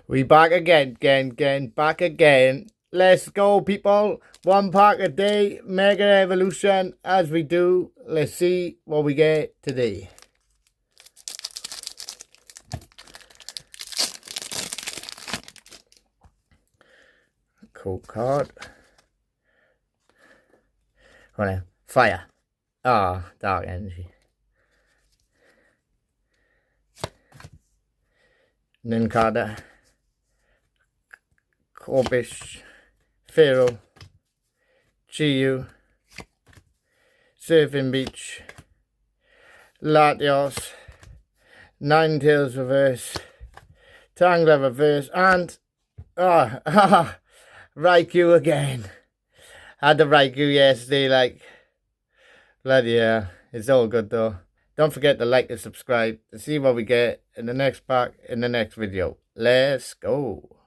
We back again, back again. Let's go, people. One pack a day, Mega Evolution. As we do, let's see what we get today. Cool card. Right, fire. Dark energy. Nincada. Corbish. Pharaoh. Chiyu. Surfing Beach. Latios. Ninetales reverse. Tangler reverse. And Raikou again. Had the Raikou yesterday, like, bloody hell. It's all good though. Don't forget to like and subscribe to see what we get in the next pack in the next video. Let's go.